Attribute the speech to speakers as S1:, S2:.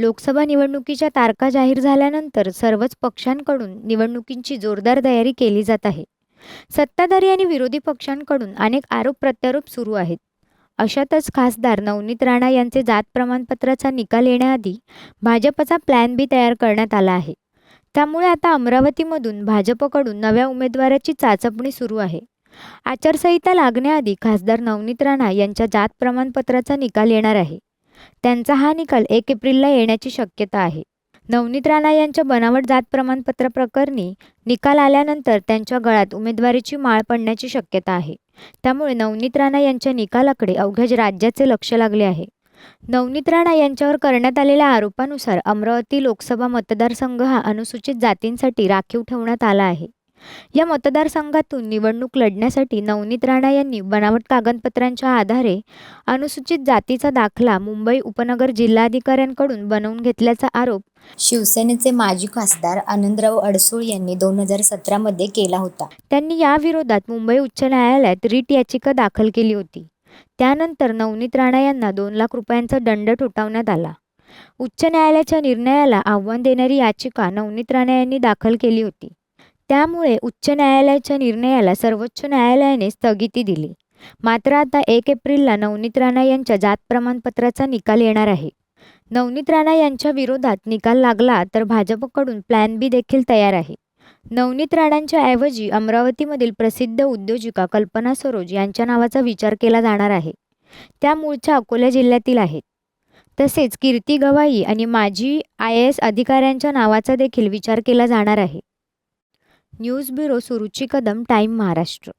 S1: लोकसभा निवडणुकीच्या तारखा जाहीर झाल्यानंतर सर्वच पक्षांकडून निवडणुकींची जोरदार तयारी केली जात आहे. सत्ताधारी आणि विरोधी पक्षांकडून अनेक आरोप-प्रत्यारोप सुरू आहेत. अशातच खासदार नवनीत राणा यांचे जात प्रमाणपत्राचा निकाल येण्याआधी भाजपचा प्लॅन बी तयार करण्यात आला आहे. त्यामुळे आता अमरावतीमधून भाजपकडून नव्या उमेदवाराची चाचपणी सुरू आहे. आचारसंहिता लागण्याआधी खासदार नवनीत राणा यांच्या जात प्रमाणपत्राचा निकाल येणार आहे. त्यांचा हा निकाल 1 एप्रिलला येण्याची शक्यता आहे. नवनीत राणा यांच्या बनावट जात प्रमाणपत्र प्रकरणी निकाल आल्यानंतर त्यांच्या गळ्यात उमेदवारीची माळ पडण्याची शक्यता आहे. त्यामुळे नवनीत राणा यांच्या निकालाकडे अवघ्या राज्याचे लक्ष लागले आहे. नवनीत राणा यांच्यावर करण्यात आलेल्या आरोपानुसार अमरावती लोकसभा मतदारसंघ हा अनुसूचित जातींसाठी राखीव ठेवण्यात आला आहे. या मतदारसंघातून निवडणूक लढण्यासाठी नवनीत राणा यांनी बनावट कागदपत्रांच्या आधारे अनुसूचित जातीचा दाखला मुंबई उपनगर जिल्हाधिकाऱ्यांकडून बनवून घेतल्याचा आरोप शिवसेनेचे माजी खासदार आनंदराव अडसूळ यांनी 2017 मध्ये केला होता. त्यांनी याविरोधात मुंबई उच्च न्यायालयात रिट याचिका दाखल केली होती. त्यानंतर नवनीत राणा यांना 2 लाख रुपयांचा दंड ठोठावण्यात आला. उच्च न्यायालयाच्या निर्णयाला आव्हान देणारी याचिका नवनीत राणा यांनी दाखल केली होती. त्यामुळे उच्च न्यायालयाच्या निर्णयाला सर्वोच्च न्यायालयाने स्थगिती दिली. मात्र आता 1 एप्रिलला नवनीत राणा यांच्या जात प्रमाणपत्राचा निकाल येणार आहे. नवनीत राणा यांच्या विरोधात निकाल लागला तर भाजपकडून प्लॅन बी देखील तयार आहे. नवनीत राणांच्या ऐवजी अमरावतीमधील प्रसिद्ध उद्योजिका कल्पना सरोज यांच्या नावाचा विचार केला जाणार आहे. त्या मूळच्या अकोला जिल्ह्यातील आहेत. तसेच कीर्ती गवाई आणि माजी IAS अधिकाऱ्यांच्या नावाचा देखील विचार केला जाणार आहे. News bureau Suruchi Kadam, time Maharashtra.